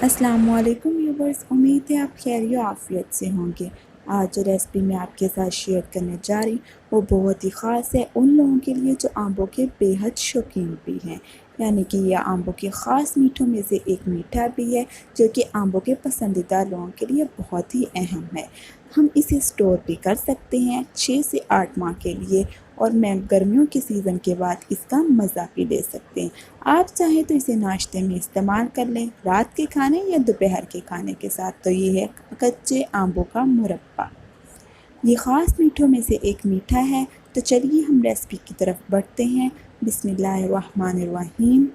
अस्सलामुअलैकुम व्यूवर्स, उम्मीद है आप खैरियो आफ़ियत से होंगे। आज जो रेसिपी मैं आपके साथ शेयर करने जा रही वो बहुत ही ख़ास है उन लोगों के लिए जो आंबों के बेहद शौकीन भी हैं। यानी कि यह आंबों के ख़ास मीठों में से एक मीठा भी है जो कि आंबों के पसंदीदा लोगों के लिए बहुत ही अहम है। हम इसे स्टोर भी कर सकते हैं 6 से 8 माह के लिए, और मैं गर्मियों के सीज़न के बाद इसका मज़ा भी ले सकते हैं। आप चाहें तो इसे नाश्ते में इस्तेमाल कर लें, रात के खाने या दोपहर के खाने के साथ। तो ये है कच्चे आंबों का मुरब्बा। ये ख़ास मीठों में से एक मीठा है। तो चलिए हम रेसिपी की तरफ बढ़ते हैं। बिस्मिल्लाहिर्रहमानिर्रहीम।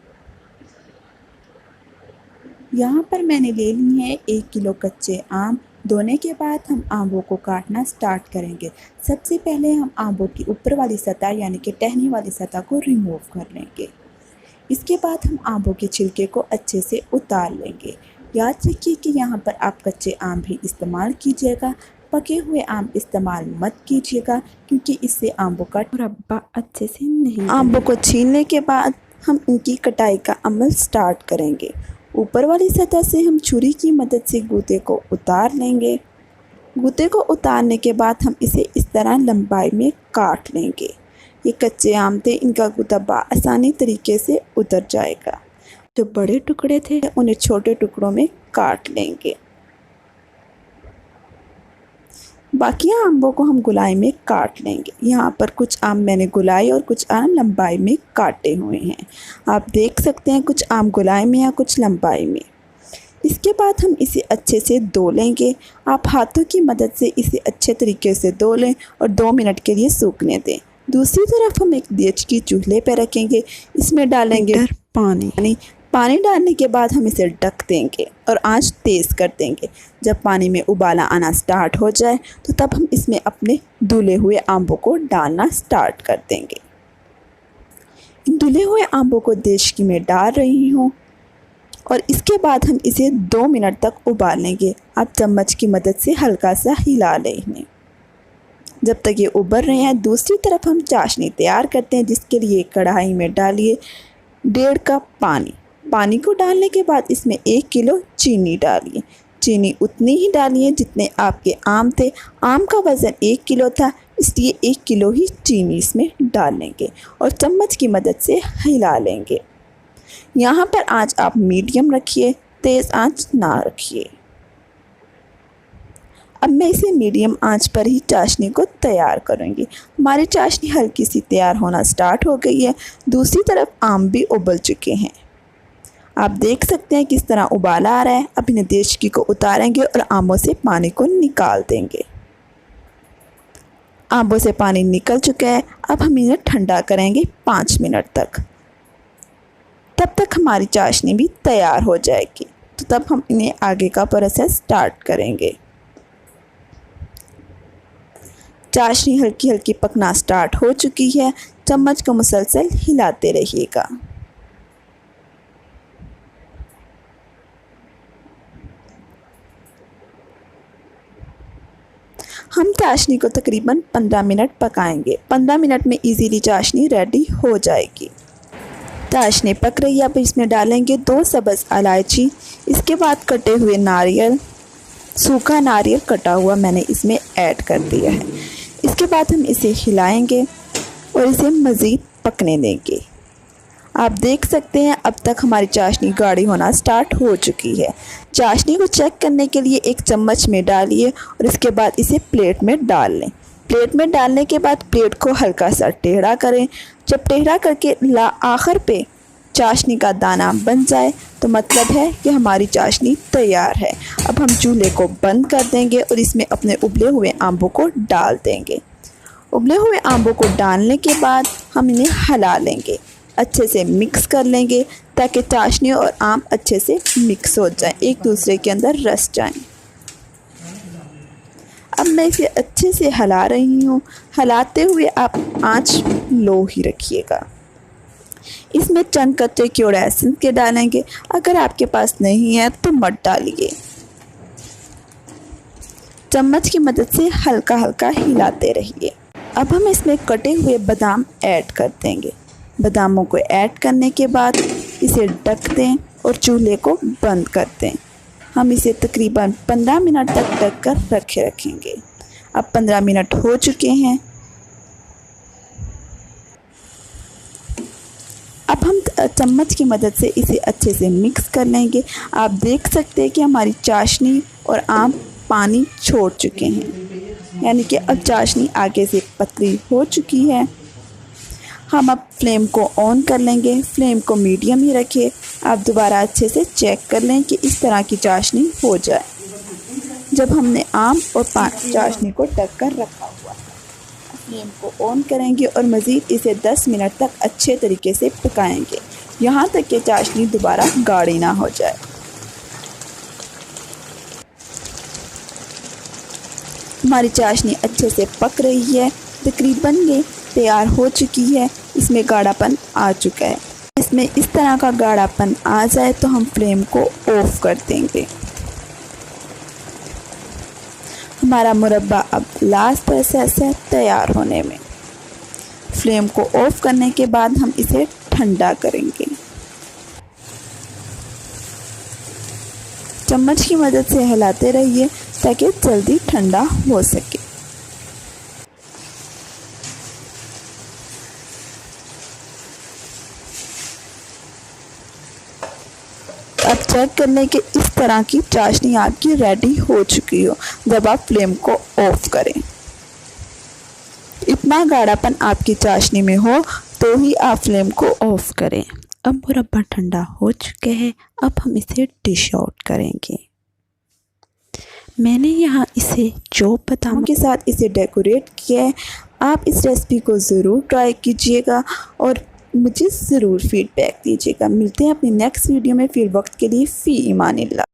यहाँ पर मैंने ले ली है 1 किलो कच्चे आम। धोने के बाद हम आंबों को काटना स्टार्ट करेंगे। सबसे पहले हम आंबों की ऊपर वाली सतह यानी कि टहनी वाली सतह को रिमूव कर लेंगे। इसके बाद हम आंबों के छिलके को अच्छे से उतार लेंगे। याद रखिए कि यहाँ पर आप कच्चे आम भी इस्तेमाल कीजिएगा, पके हुए आम इस्तेमाल मत कीजिएगा क्योंकि इससे आंबों का मुरब्बा अच्छे से नहीं। आंबों को छीलने के बाद हम इनकी कटाई का अमल स्टार्ट करेंगे। ऊपर वाली सतह से हम छुरी की मदद से गूदे को उतार लेंगे। गूदे को उतारने के बाद हम इसे इस तरह लंबाई में काट लेंगे। ये कच्चे आम थे, इनका गूदा आसानी तरीके से उतर जाएगा। जो बड़े टुकड़े थे उन्हें छोटे टुकड़ों में काट लेंगे। बाकी आमों को हम गुलाई में काट लेंगे। यहाँ पर कुछ आम मैंने गुलाई और कुछ आम लंबाई में काटे हुए हैं। आप देख सकते हैं कुछ आम गुलाई में या कुछ लंबाई में। इसके बाद हम इसे अच्छे से धो लेंगे। आप हाथों की मदद से इसे अच्छे तरीके से धो लें और 2 मिनट के लिए सूखने दें। दूसरी तरफ हम एक देच की चूल्हे पर रखेंगे। इसमें डालेंगे पानी डालने के बाद हम इसे ढक देंगे और आंच तेज़ कर देंगे। जब पानी में उबाला आना स्टार्ट हो जाए तो तब हम इसमें अपने धुले हुए आंबों को डालना स्टार्ट कर देंगे। इन धुले हुए आंबों को देचकी में डाल रही हूँ और इसके बाद हम इसे 2 मिनट तक उबालेंगे। आप चम्मच की मदद से हल्का सा हिला लें इन्हें जब तक ये उबर रहे हैं। दूसरी तरफ हम चाशनी तैयार करते हैं, जिसके लिए कढ़ाई में डालिए 1.5 कप पानी। पानी को डालने के बाद इसमें 1 किलो चीनी डालिए। चीनी उतनी ही डालिए जितने आपके आम थे। आम का वज़न 1 किलो था, इसलिए 1 किलो ही चीनी इसमें डाल लेंगे और चम्मच की मदद से हिला लेंगे। यहाँ पर आंच आप मीडियम रखिए, तेज़ आंच ना रखिए। अब मैं इसे मीडियम आंच पर ही चाशनी को तैयार करूँगी। हमारी चाशनी हल्की सी तैयार होना स्टार्ट हो गई है। दूसरी तरफ आम भी उबल चुके हैं। आप देख सकते हैं किस तरह उबाला आ रहा है। अब इन्हें देचकी को उतारेंगे और आमों से पानी को निकाल देंगे। आमों से पानी निकल चुका है। अब हम इन्हें ठंडा करेंगे 5 मिनट तक। तब तक हमारी चाशनी भी तैयार हो जाएगी, तो तब हम इन्हें आगे का प्रोसेस स्टार्ट करेंगे। चाशनी हल्की हल्की पकना स्टार्ट हो चुकी है। चम्मच को मुसलसल हिलाते रहिएगा। हम चाशनी को तकरीबन 15 मिनट पकाएंगे। 15 मिनट में इजीली चाशनी रेडी हो जाएगी। चाशनी पक रही है। अब इसमें डालेंगे 2 सब्ज़ इलायची। इसके बाद कटे हुए नारियल, सूखा नारियल कटा हुआ मैंने इसमें ऐड कर दिया है। इसके बाद हम इसे हिलाएंगे और इसे मज़ीद पकने देंगे। आप देख सकते हैं अब तक हमारी चाशनी गाढ़ी होना स्टार्ट हो चुकी है। चाशनी को चेक करने के लिए एक चम्मच में डालिए और इसके बाद इसे प्लेट में डाल लें। प्लेट में डालने के बाद प्लेट को हल्का सा टेढ़ा करें। जब टेढ़ा करके आखिर पे चाशनी का दाना बन जाए तो मतलब है कि हमारी चाशनी तैयार है। अब हम चूल्हे को बंद कर देंगे और इसमें अपने उबले हुए आंबों को डाल देंगे। उबले हुए आंबों को डालने के बाद हम इन्हें हिला लेंगे, अच्छे से मिक्स कर लेंगे ताकि चाशनी और आम अच्छे से मिक्स हो जाएं, एक दूसरे के अंदर रस जाएं। अब मैं इसे अच्छे से हिला रही हूँ। हिलाते हुए आप आंच लो ही रखिएगा। इसमें चंद कच्चे क्योड़ा एसेंस के डालेंगे। अगर आपके पास नहीं है तो मत डालिए। चम्मच की मदद से हल्का हल्का हिलाते रहिए। अब हम इसमें कटे हुए बादाम ऐड कर देंगे। बादामों को ऐड करने के बाद इसे ढक दें और चूल्हे को बंद कर दें। हम इसे तकरीबन 15 मिनट तक ढक कर रखेंगे। अब 15 मिनट हो चुके हैं। अब हम चम्मच की मदद से इसे अच्छे से मिक्स कर लेंगे। आप देख सकते हैं कि हमारी चाशनी और आम पानी छोड़ चुके हैं, यानी कि अब चाशनी आगे से पतली हो चुकी है। हम अब फ्लेम को ऑन कर लेंगे। फ्लेम को मीडियम ही रखिए। आप दोबारा अच्छे से चेक कर लें कि इस तरह की चाशनी हो जाए। जब हमने आम और चाशनी को ढक कर रखा हुआ है, फ्लेम को ऑन करेंगे और मज़ीद इसे 10 मिनट तक अच्छे तरीके से पकाएंगे, यहाँ तक कि चाशनी दोबारा गाढ़ी ना हो जाए। हमारी चाशनी अच्छे से पक रही है, तकरीबन ये तैयार हो चुकी है। इसमें गाढ़ापन आ चुका है। इसमें इस तरह का गाढ़ापन आ जाए तो हम फ्लेम को ऑफ कर देंगे। हमारा मुरब्बा अब लास्ट प्रोसेस है तैयार होने में। फ्लेम को ऑफ करने के बाद हम इसे ठंडा करेंगे। चम्मच की मदद से हिलाते रहिए ताकि जल्दी ठंडा हो सके। अब चेक कर लें कि इस तरह की चाशनी आपकी रेडी हो चुकी हो जब आप फ्लेम को ऑफ करें। इतना गाढ़ापन आपकी चाशनी में हो तो ही आप फ्लेम को ऑफ करें। अब मुरब्बा ठंडा हो चुके हैं। अब हम इसे डिश आउट करेंगे। मैंने यहाँ इसे चॉप बादाम के साथ इसे डेकोरेट किया है। आप इस रेसिपी को ज़रूर ट्राई कीजिएगा और मुझे ज़रूर फीडबैक दीजिएगा। मिलते हैं अपनी नेक्स्ट वीडियो में। फिर वक्त के लिए फ़ी ईमानिल्लाह।